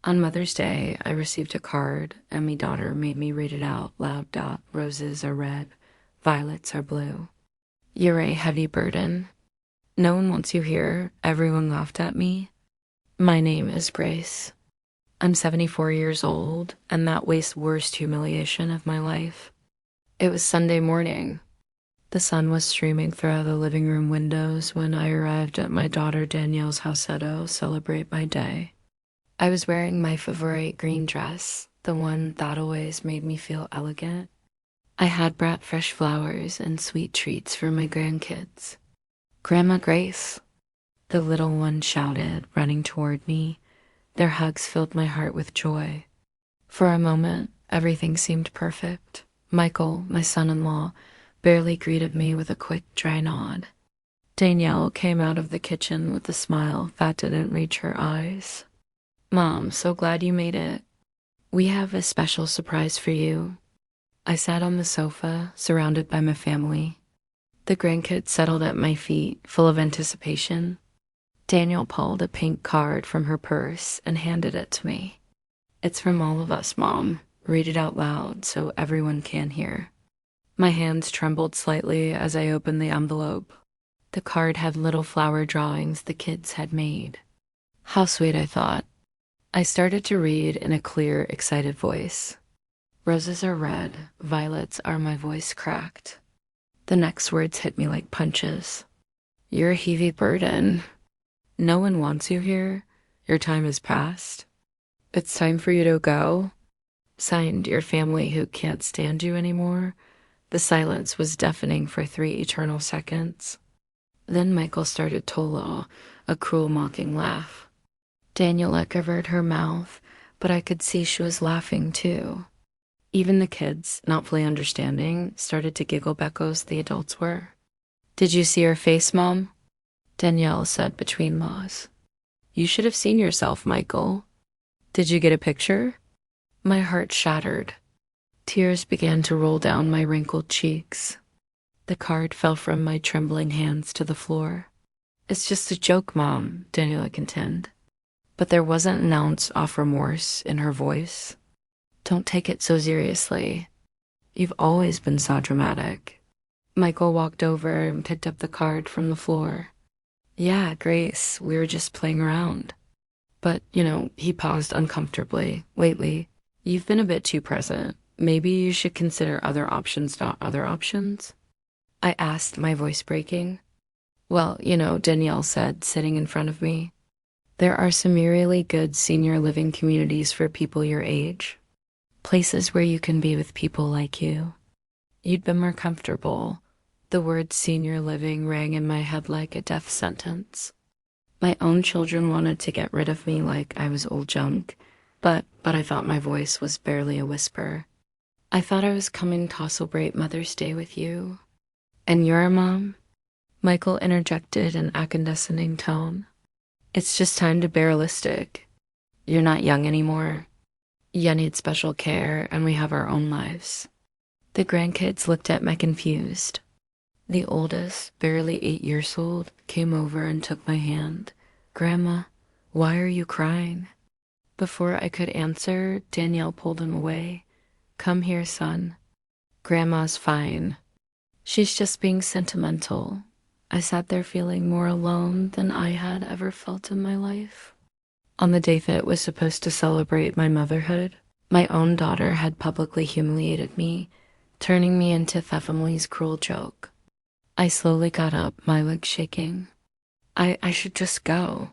On Mother's Day, I received a card, and my daughter made me read it out loud. Roses are red, violets are blue. You're a heavy burden. No one wants you here. Everyone laughed at me. My name is Grace. I'm 74 years old, and that was the worst humiliation of my life. It was Sunday morning. The sun was streaming through the living room windows when I arrived at my daughter Danielle's house to celebrate my day. I was wearing my favorite green dress, the one that always made me feel elegant. I had brought fresh flowers and sweet treats for my grandkids. Grandma Grace, the little one shouted, running toward me. Their hugs filled my heart with joy. For a moment, everything seemed perfect. Michael, my son-in-law, barely greeted me with a quick, dry nod. Danielle came out of the kitchen with a smile that didn't reach her eyes. Mom, so glad you made it. We have a special surprise for you. I sat on the sofa, surrounded by my family. The grandkids settled at my feet, full of anticipation. Danielle pulled a pink card from her purse and handed it to me. It's from all of us, Mom. Read it out loud so everyone can hear. My hands trembled slightly as I opened the envelope. The card had little flower drawings the kids had made. How sweet, I thought. I started to read in a clear, excited voice. Roses are red, violets are. My voice cracked. The next words hit me like punches. You're a heavy burden. No one wants you here. Your time is past. It's time for you to go. Signed, your family who can't stand you anymore. The silence was deafening for 3 eternal seconds. Then Michael started Tolo, a cruel, mocking laugh. Daniela covered her mouth, but I could see she was laughing too. Even the kids, not fully understanding, started to giggle back as the adults were. Did you see her face, Mom? Danielle said between maws. You should have seen yourself, Michael. Did you get a picture? My heart shattered. Tears began to roll down my wrinkled cheeks. The card fell from my trembling hands to the floor. It's just a joke, Mom, Daniela contended. But there wasn't an ounce of remorse in her voice. Don't take it so seriously. You've always been so dramatic. Michael walked over and picked up the card from the floor. Yeah, Grace, we were just playing around. But, he paused uncomfortably. Lately, you've been a bit too present. Maybe you should consider other options, not other options? I asked, my voice breaking. Well, Danielle said, sitting in front of me. There are some really good senior living communities for people your age. Places where you can be with people like you. You'd be more comfortable. The word senior living rang in my head like a death sentence. My own children wanted to get rid of me like I was old junk, but I thought my voice was barely a whisper. I thought I was coming to celebrate Mother's Day with you. And your mom? Michael interjected in a condescending tone. It's just time to be realistic. You're not young anymore. You need special care, and we have our own lives. The grandkids looked at me confused. The oldest, barely 8 years old, came over and took my hand. Grandma, why are you crying? Before I could answer, Danielle pulled him away. Come here, son. Grandma's fine. She's just being sentimental. I sat there feeling more alone than I had ever felt in my life. On the day that was supposed to celebrate my motherhood, my own daughter had publicly humiliated me, turning me into the family's cruel joke. I slowly got up, my legs shaking. I should just go.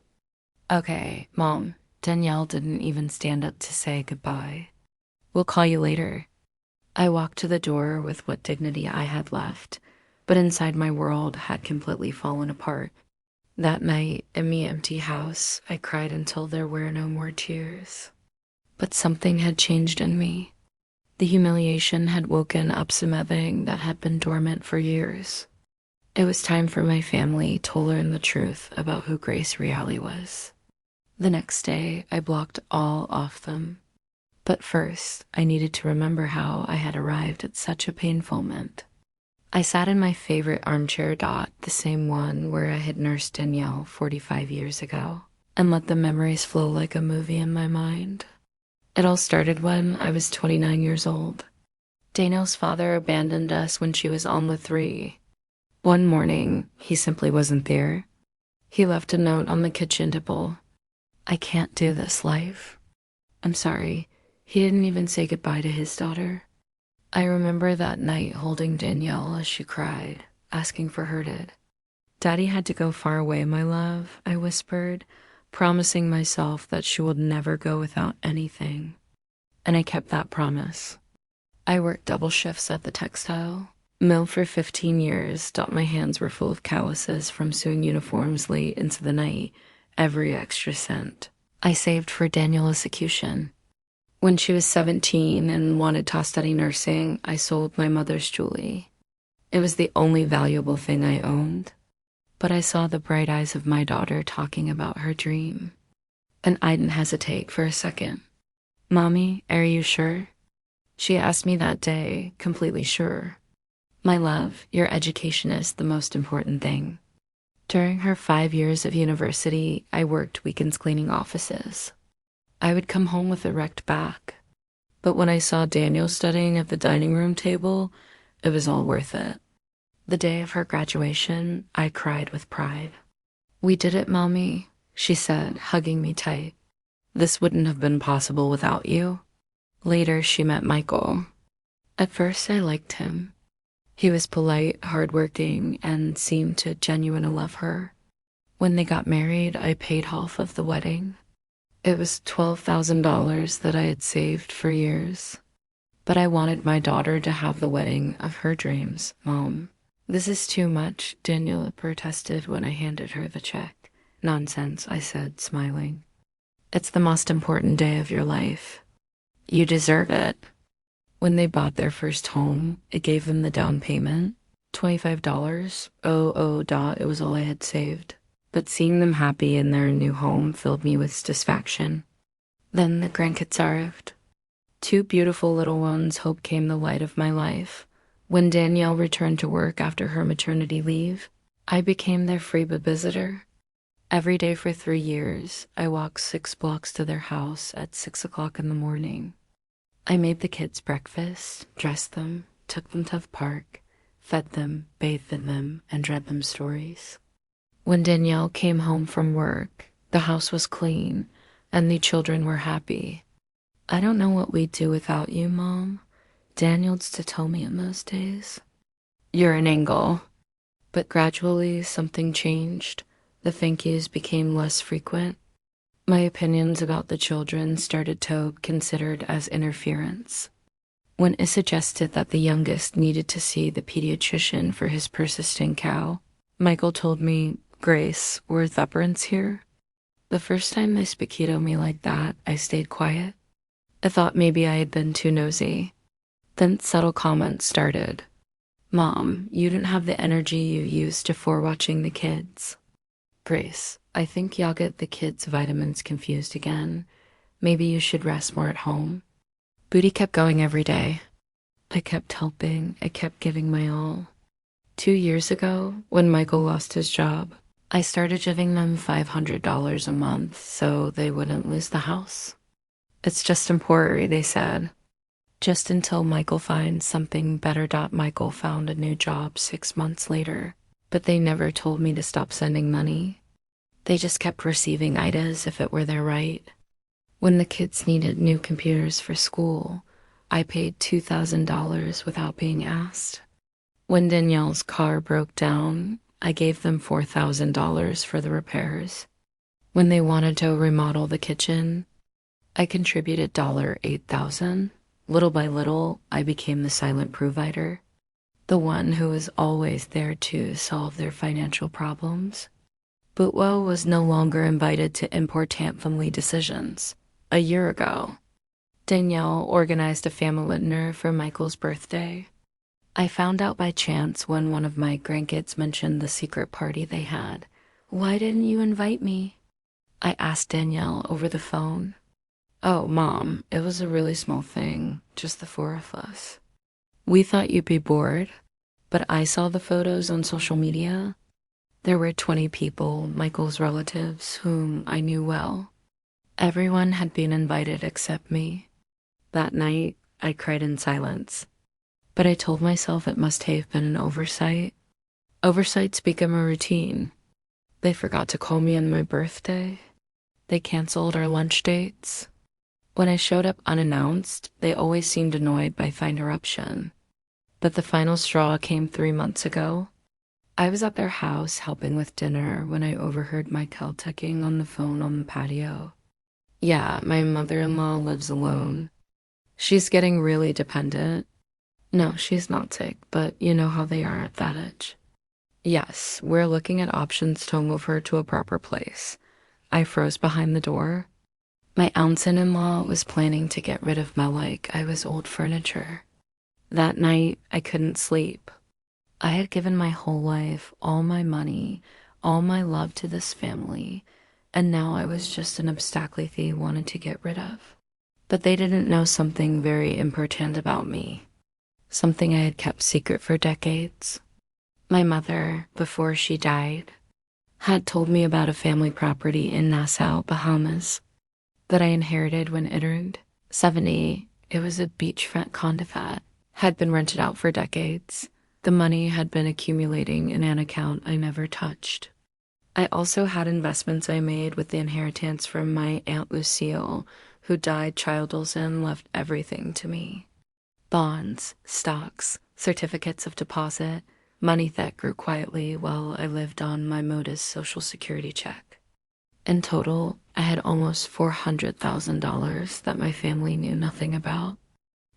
Okay, Mom. Danielle didn't even stand up to say goodbye. We'll call you later. I walked to the door with what dignity I had left, but inside my world had completely fallen apart. That night, in my empty house, I cried until there were no more tears. But something had changed in me. The humiliation had woken up something that had been dormant for years. It was time for my family to learn the truth about who Grace really was. The next day, I blocked all of them. But first, I needed to remember how I had arrived at such a painful moment. I sat in my favorite armchair, the same one where I had nursed Danielle 45 years ago. and let the memories flow like a movie in my mind. It all started when I was 29 years old. Daniel's father abandoned us when she was almost 3. One morning, he simply wasn't there. He left a note on the kitchen table. "I can't do this life. I'm sorry." He didn't even say goodbye to his daughter. I remember that night holding Danielle as she cried, asking for her to. "Daddy had to go far away, my love," I whispered, promising myself that she would never go without anything. And I kept that promise. I worked double shifts at the textile mill for 15 years. My hands were full of calluses from sewing uniforms late into the night, every extra cent. I saved for Daniel's execution. When she was 17 and wanted to study nursing, I sold my mother's jewelry. It was the only valuable thing I owned. But I saw the bright eyes of my daughter talking about her dream. And I didn't hesitate for a second. "Mommy, are you sure?" She asked me that day, completely sure. "My love, your education is the most important thing." During her 5 years of university, I worked weekends cleaning offices. I would come home with a wrecked back. But when I saw Daniel studying at the dining room table, it was all worth it. The day of her graduation, I cried with pride. "We did it, Mommy," she said, hugging me tight. "This wouldn't have been possible without you." Later, she met Michael. At first, I liked him. He was polite, hardworking, and seemed to genuinely love her. When they got married, I paid half of the wedding. It was $12,000 that I had saved for years. But I wanted my daughter to have the wedding of her dreams, Mom. "This is too much," Daniela protested when I handed her the check. "Nonsense," I said, smiling. "It's the most important day of your life. You deserve it." When they bought their first home, it gave them the down payment, $25. It was all I had saved. But seeing them happy in their new home filled me with satisfaction. Then the grandkids arrived. 2 beautiful little ones. Hope came the light of my life. When Danielle returned to work after her maternity leave, I became their free babysitter. Every day for 3 years, I walked 6 blocks to their house at 6 o'clock in the morning. I made the kids breakfast, dressed them, took them to the park, fed them, bathed in them, and read them stories. When Danielle came home from work, the house was clean, and the children were happy. "I don't know what we'd do without you, Mom," Daniel used to tell me in those days. "You're an angel." But gradually, something changed. The thank yous became less frequent. My opinions about the children started to be considered as interference. When it suggested that the youngest needed to see the pediatrician for his persistent cow, Michael told me, "Grace, we're thupperants here." The first time they speakedo me like that, I stayed quiet. I thought maybe I had been too nosy. Then subtle comments started. "Mom, you didn't have the energy you used before watching the kids." "Grace, I think y'all get the kids' vitamins confused again. Maybe you should rest more at home." Booty kept going every day. I kept helping. I kept giving my all. 2 years ago, when Michael lost his job, I started giving them $500 a month so they wouldn't lose the house. "It's just temporary," they said. Just until Michael finds something better. Michael found a new job 6 months later, but they never told me to stop sending money. They just kept receiving IDAs if it were their right. When the kids needed new computers for school, I paid $2,000 without being asked. When Danielle's car broke down, I gave them $4,000 for the repairs. When they wanted to remodel the kitchen, I contributed $8,000. Little by little, I became the silent provider, the one who was always there to solve their financial problems. But Will was no longer invited to important family decisions. A year ago, Danielle organized a family dinner for Michael's birthday. I found out by chance when one of my grandkids mentioned the secret party they had. "Why didn't you invite me?" I asked Danielle over the phone. "Oh, Mom, it was a really small thing, just the 4 of us. We thought you'd be bored, but I saw the photos on social media. There were 20 people, Michael's relatives, whom I knew well. Everyone had been invited except me. That night, I cried in silence, but I told myself it must have been an oversight. Oversights become a routine. They forgot to call me on my birthday. They canceled our lunch dates. When I showed up unannounced, they always seemed annoyed by my interruption. But the final straw came 3 months ago. I was at their house helping with dinner when I overheard Michael talking on the phone on the patio. Yeah, my mother-in-law lives alone. She's getting really dependent. No, she's not sick, but you know how they are at that age. Yes, we're looking at options to move her to a proper place. I froze behind the door. My aunt-in-law was planning to get rid of me like I was old furniture. That night, I couldn't sleep. I had given my whole life, all my money, all my love to this family, and now I was just an obstacle they wanted to get rid of. But they didn't know something very important about me, something I had kept secret for decades. My mother, before she died, had told me about a family property in Nassau, Bahamas, that I inherited when I turned 70. It was a beachfront condo that had been rented out for decades. The money had been accumulating in an account I never touched. I also had investments I made with the inheritance from my Aunt Lucille, who died childless and left everything to me. Bonds, stocks, certificates of deposit, money that grew quietly while I lived on my modest Social Security check. In total, I had almost $400,000 that my family knew nothing about.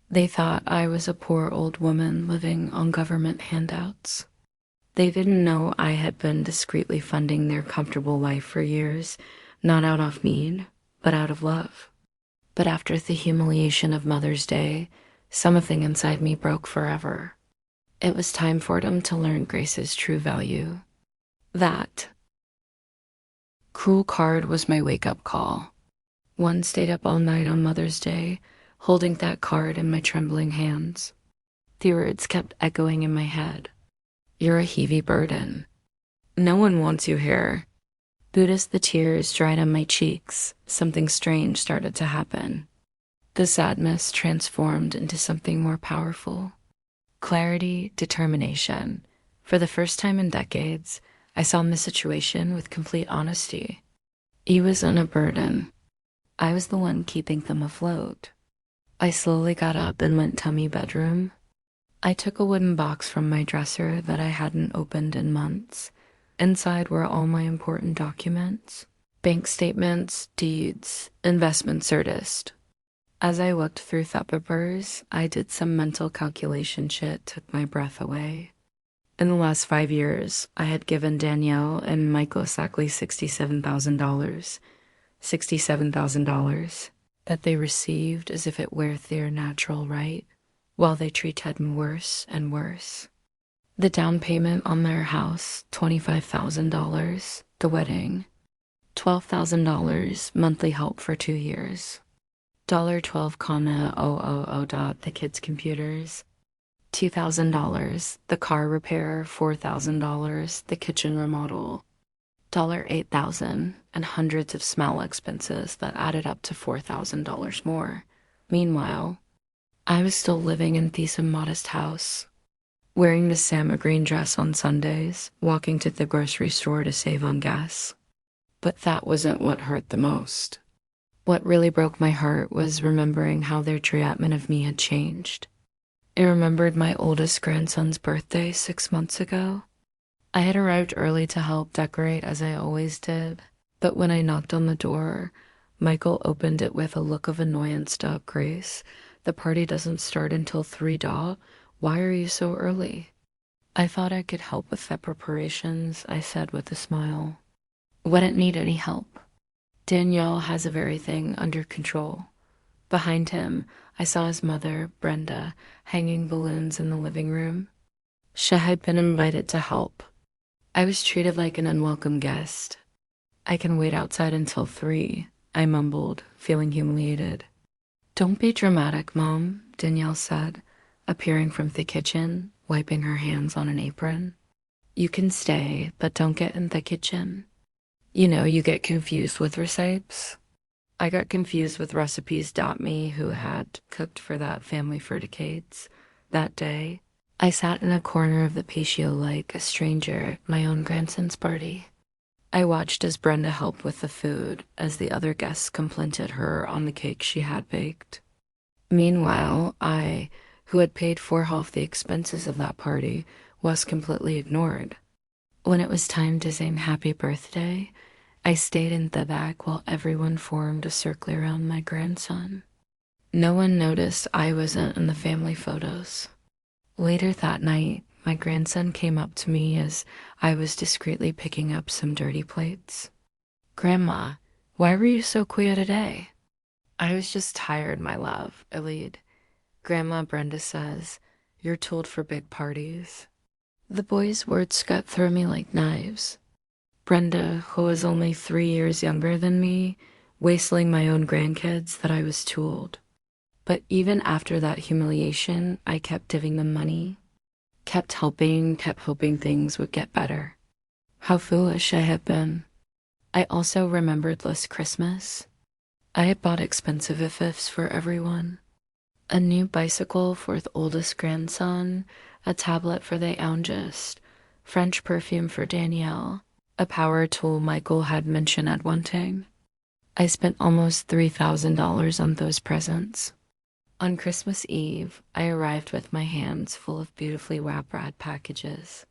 They thought I was a poor old woman living on government handouts. They didn't know I had been discreetly funding their comfortable life for years, not out of need, but out of love. But after the humiliation of Mother's Day, something inside me broke forever. It was time for them to learn Grace's true value. That cruel card was my wake-up call. One stayed up all night on Mother's Day, holding that card in my trembling hands. The words kept echoing in my head. You're a heavy burden. No one wants you here. But as the tears dried on my cheeks, something strange started to happen. The sadness transformed into something more powerful. Clarity, determination. For the first time in decades, I saw the situation with complete honesty. He wasn't a burden. I was the one keeping them afloat. I slowly got up and went to my bedroom. I took a wooden box from my dresser that I hadn't opened in months. Inside were all my important documents, bank statements, deeds, investment certificates. As I looked through the papers, I did some mental calculation shit, took my breath away. In the last 5 years, I had given Danielle and Michael exactly $67,000. $67,000 that they received as if it were their natural right, while they treated me worse and worse. The down payment on their house, $25,000. The wedding, $12,000 monthly help for 2 years. $12,000 the kids' computers. $2,000 the car repair, $4,000 the kitchen remodel. $8,000 and hundreds of small expenses that added up to $4,000 more. Meanwhile, I was still living in this modest house, wearing the salmon green dress on Sundays, walking to the grocery store to save on gas. But that wasn't what hurt the most. What really broke my heart was remembering how their treatment of me had changed. I remembered my oldest grandson's birthday 6 months ago. I had arrived early to help decorate as I always did, but when I knocked on the door, Michael opened it with a look of annoyance to Grace. The party doesn't start until 3. Why are you so early? I thought I could help with the preparations, I said with a smile. Wouldn't need any help. Danielle has everything under control. Behind him, I saw his mother, Brenda, hanging balloons in the living room. She had been invited to help. I was treated like an unwelcome guest. I can wait outside until 3, I mumbled, feeling humiliated. Don't be dramatic, Mom, Danielle said, appearing from the kitchen, wiping her hands on an apron. You can stay, but don't get in the kitchen. You know, you get confused with recipes. I got confused with recipes. Me, who had cooked for that family for decades. That day, I sat in a corner of the patio like a stranger at my own grandson's party. I watched as Brenda helped with the food, as the other guests complimented her on the cake she had baked. Meanwhile, I, who had paid for half the expenses of that party, was completely ignored. When it was time to sing happy birthday, I stayed in the back while everyone formed a circle around my grandson. No one noticed I wasn't in the family photos. Later that night, my grandson came up to me as I was discreetly picking up some dirty plates. "Grandma, why were you so queer today?" "I was just tired, my love," I lead. "Grandma, Brenda says, you're told for big parties." The boy's words cut through me like knives. Brenda, who was only 3 years younger than me, wasteling my own grandkids that I was told. But even after that humiliation, I kept giving them money, kept helping, kept hoping things would get better. How foolish I had been. I also remembered last Christmas. I had bought expensive gifts for everyone. A new bicycle for the oldest grandson, a tablet for the youngest, French perfume for Danielle, a power tool Michael had mentioned at wanting. I spent almost $3,000 on those presents. On Christmas Eve, I arrived with my hands full of beautifully wrapped packages.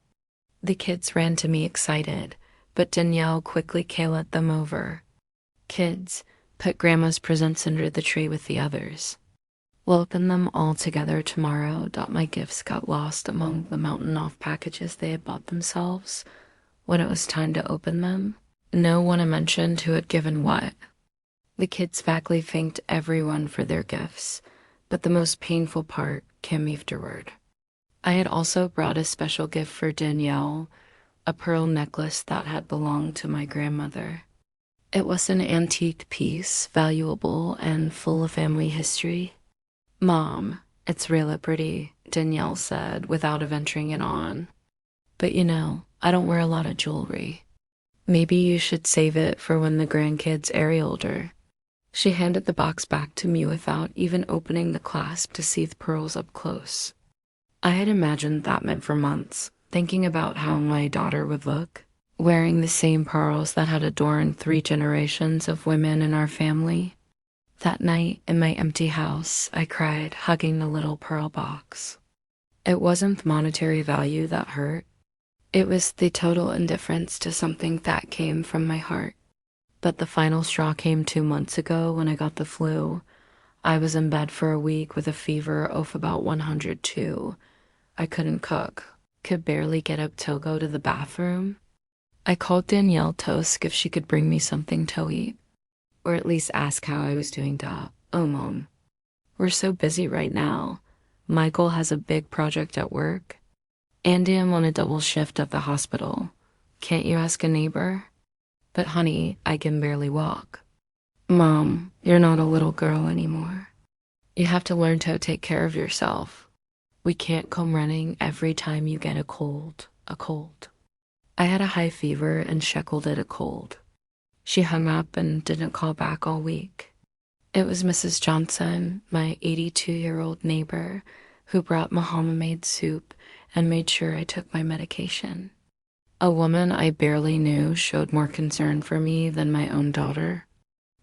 The kids ran to me excited, but Danielle quickly carried them over. "Kids, put Grandma's presents under the tree with the others. We'll open them all together tomorrow." My gifts got lost among the mountain of packages they had bought themselves. When it was time to open them, no one mentioned who had given what. The kids vaguely thanked everyone for their gifts, but the most painful part came afterward. I had also brought a special gift for Danielle, a pearl necklace that had belonged to my grandmother. It was an antique piece, valuable and full of family history. "Mom, it's really pretty," Danielle said without venturing it on. "But you know, I don't wear a lot of jewelry. Maybe you should save it for when the grandkids are older." She handed the box back to me without even opening the clasp to see the pearls up close. I had imagined that meant for months, thinking about how my daughter would look, wearing the same pearls that had adorned 3 generations of women in our family. That night, in my empty house, I cried, hugging the little pearl box. It wasn't the monetary value that hurt. It was the total indifference to something that came from my heart. But the final straw came 2 months ago when I got the flu. I was in bed for a week with a fever of about 102. I couldn't cook, could barely get up to go to the bathroom. I called Danielle to ask if she could bring me something to eat, or at least ask how I was doing. "Oh, Mom, we're so busy right now. Michael has a big project at work. Andy, I'm on a double shift at the hospital. Can't you ask a neighbor?" "But honey, I can barely walk." "Mom, you're not a little girl anymore. You have to learn to take care of yourself. We can't come running every time you get a cold. I had a high fever and sheckled it a cold. She hung up and didn't call back all week. It was Mrs. Johnson, my 82-year-old neighbor, who brought Mohammed soup and made sure I took my medication. A woman I barely knew showed more concern for me than my own daughter.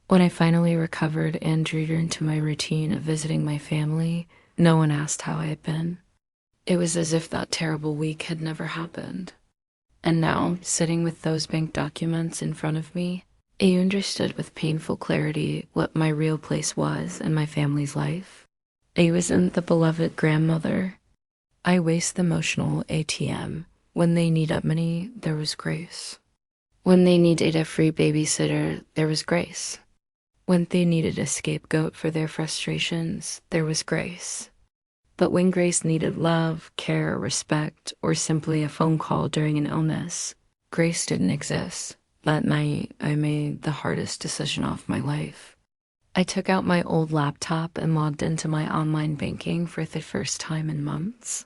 When I finally recovered and returned to my routine of visiting my family, no one asked how I had been. It was as if that terrible week had never happened. And now, sitting with those bank documents in front of me, I understood with painful clarity what my real place was in my family's life. I wasn't the beloved grandmother. I was the emotional ATM. When they needed money, there was grace. When they needed a free babysitter, there was grace. When they needed a scapegoat for their frustrations, there was grace. But when Grace needed love, care, respect, or simply a phone call during an illness, Grace didn't exist. That night, I made the hardest decision of my life. I took out my old laptop and logged into my online banking for the first time in months.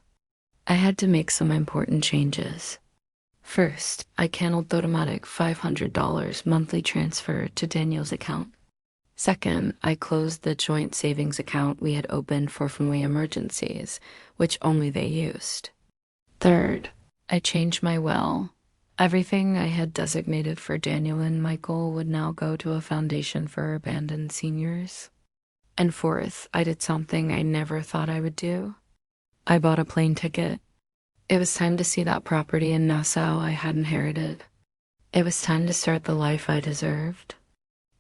I had to make some important changes. First, I canceled the automatic $500 monthly transfer to Daniel's account. Second, I closed the joint savings account we had opened for family emergencies, which only they used. Third, I changed my will. Everything I had designated for Daniel and Michael would now go to a foundation for abandoned seniors. And fourth, I did something I never thought I would do. I bought a plane ticket. It was time to see that property in Nassau I had inherited. It was time to start the life I deserved.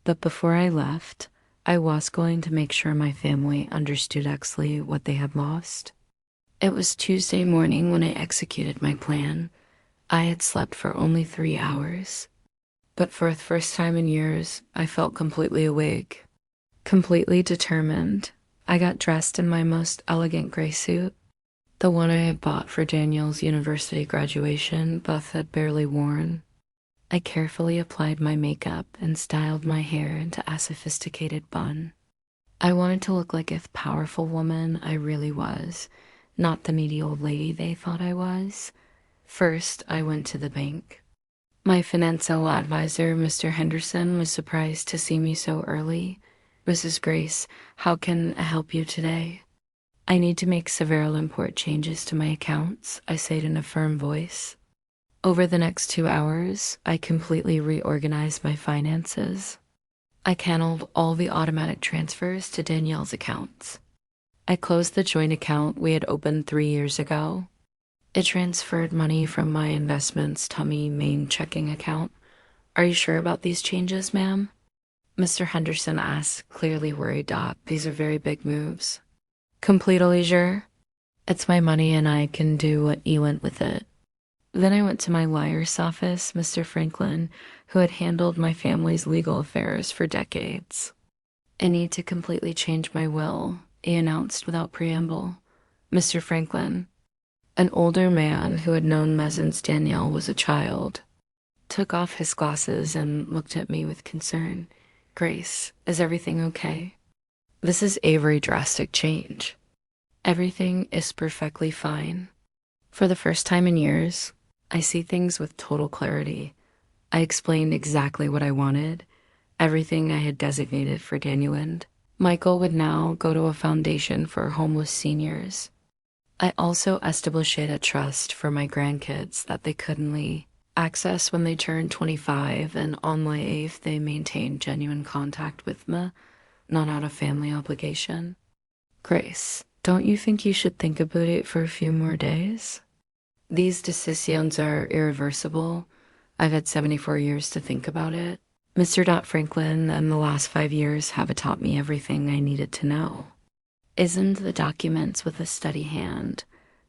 But before I left, I was going to make sure my family understood exactly what they had lost. It was Tuesday morning when I executed my plan. I had slept for only 3 hours. But for the first time in years, I felt completely awake, completely determined. I got dressed in my most elegant gray suit, the one I had bought for Daniel's university graduation, Buff had barely worn. I carefully applied my makeup and styled my hair into a sophisticated bun. I wanted to look like a powerful woman I really was, not the needy old lady they thought I was. First, I went to the bank. My financial advisor, Mr. Henderson, was surprised to see me so early. "Mrs. Grace, how can I help you today?" "I need to make several important changes to my accounts," I said in a firm voice. Over the next 2 hours, I completely reorganized my finances. I canceled all the automatic transfers to Danielle's accounts. I closed the joint account we had opened 3 years ago. It transferred money from my investments to my main checking account. "Are you sure about these changes, ma'am?" Mr. Henderson asked, clearly worried. "These are very big moves." "Completely sure. It's my money and I can do what you want with it." Then I went to my lawyer's office, Mr. Franklin, who had handled my family's legal affairs for decades. "I need to completely change my will," he announced without preamble. Mr. Franklin, an older man who had known me since Danielle was a child, took off his glasses and looked at me with concern. "Grace, is everything okay?" "This is a very drastic change." "Everything is perfectly fine. For the first time in years, I see things with total clarity." I explained exactly what I wanted, everything I had designated for Daniel and Michael would now go to a foundation for homeless seniors. I also established a trust for my grandkids that they couldn't access when they turned 25 and on life they maintained genuine contact with me, not out of family obligation. "Grace, don't you think you should think about it for a few more days? These decisions are irreversible. I've had 74 years to think about it. Mr. Franklin and the last 5 years have taught me everything I needed to know." Isn't the documents with a steady hand?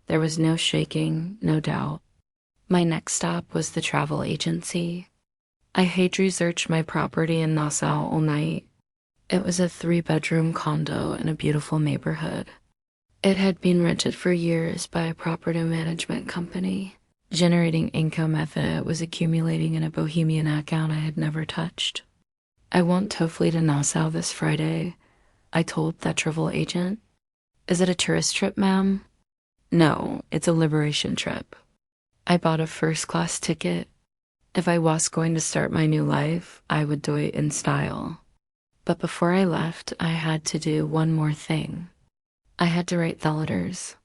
There was no shaking, no doubt. My next stop was the travel agency. I had researched my property in Nassau all night. It was a 3-bedroom condo in a beautiful neighborhood. It had been rented for years by a property management company. Generating income method it was accumulating in a bohemian account I had never touched. "I want hopefully to Nassau this Friday," I told that travel agent. "Is it a tourist trip, ma'am?" "No, it's a liberation trip." I bought a first-class ticket. If I was going to start my new life, I would do it in style. But before I left, I had to do one more thing. I had to write the letters.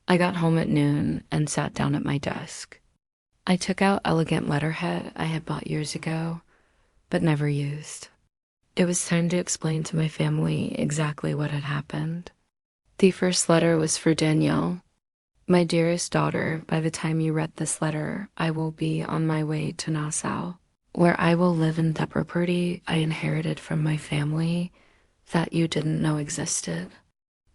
I got home at noon and sat down at my desk. I took out elegant letterhead I had bought years ago, but never used. It was time to explain to my family exactly what had happened. The first letter was for Danielle. "My dearest daughter, by the time you read this letter, I will be on my way to Nassau, where I will live in the property I inherited from my family that you didn't know existed.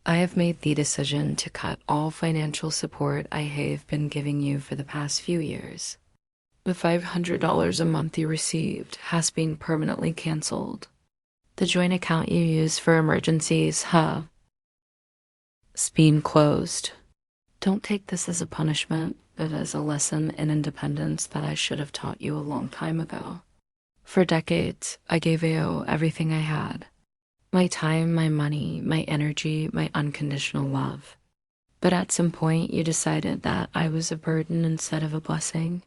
I have made the decision to cut all financial support I have been giving you for the past few years. The $500 a month you received has been permanently canceled. The joint account you use for emergencies has been closed. Don't take this as a punishment, but as a lesson in independence that I should have taught you a long time ago. For decades, I gave you everything I had. My time, my money, my energy, my unconditional love. But at some point, you decided that I was a burden instead of a blessing.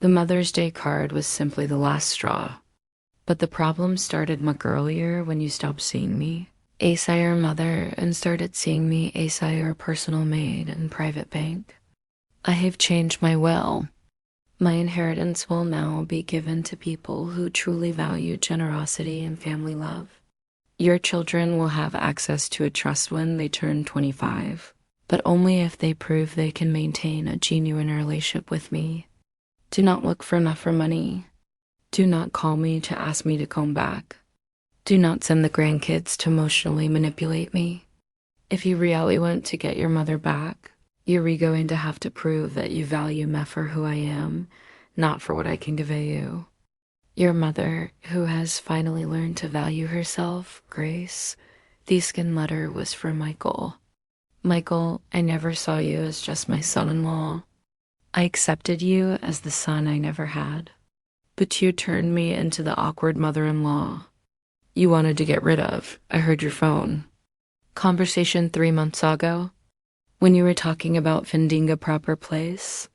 The Mother's Day card was simply the last straw. But the problem started much earlier when you stopped seeing me as your mother and started seeing me as your personal maid and private bank. I have changed my will. My inheritance will now be given to people who truly value generosity and family love. Your children will have access to a trust when they turn 25, but only if they prove they can maintain a genuine relationship with me. Do not look for enough for money. Do not call me to ask me to come back. Do not send the grandkids to emotionally manipulate me. If you really want to get your mother back, you're going to have to prove that you value me for who I am, not for what I can give you. Your mother, who has finally learned to value herself, Grace. The skin letter was for Michael. Michael, I never saw you as just my son-in-law. I accepted you as the son I never had. But you turned me into the awkward mother-in-law you wanted to get rid of. I heard your phone. Conversation 3 months ago, when you were talking about finding a proper place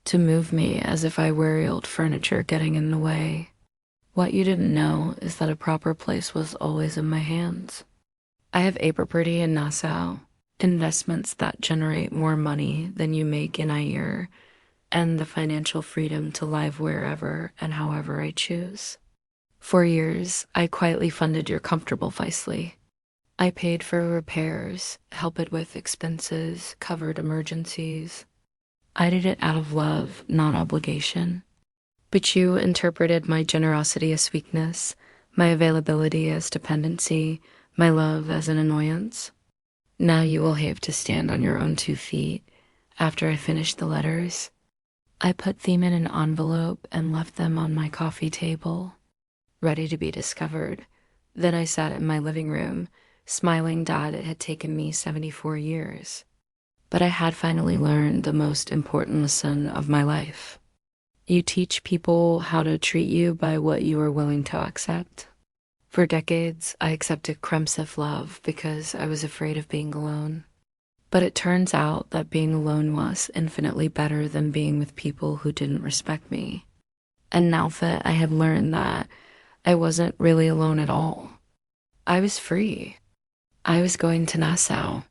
to move me as if I were old furniture getting in the way. What you didn't know is that a proper place was always in my hands. I have a property in Nassau, investments that generate more money than you make in a year, and the financial freedom to live wherever and however I choose. For years, I quietly funded your comfortable wisely. I paid for repairs, helped it with expenses, covered emergencies. I did it out of love, not obligation. But you interpreted my generosity as weakness, my availability as dependency, my love as an annoyance. Now you will have to stand on your own 2 feet. After I finished the letters, I put them in an envelope and left them on my coffee table, ready to be discovered. Then I sat in my living room, smiling that it had taken me 74 years. But I had finally learned the most important lesson of my life. You teach people how to treat you by what you are willing to accept. For decades, I accepted Kremsif love because I was afraid of being alone. But it turns out that being alone was infinitely better than being with people who didn't respect me. And now that I had learned that I wasn't really alone at all, I was free. I was going to Nassau.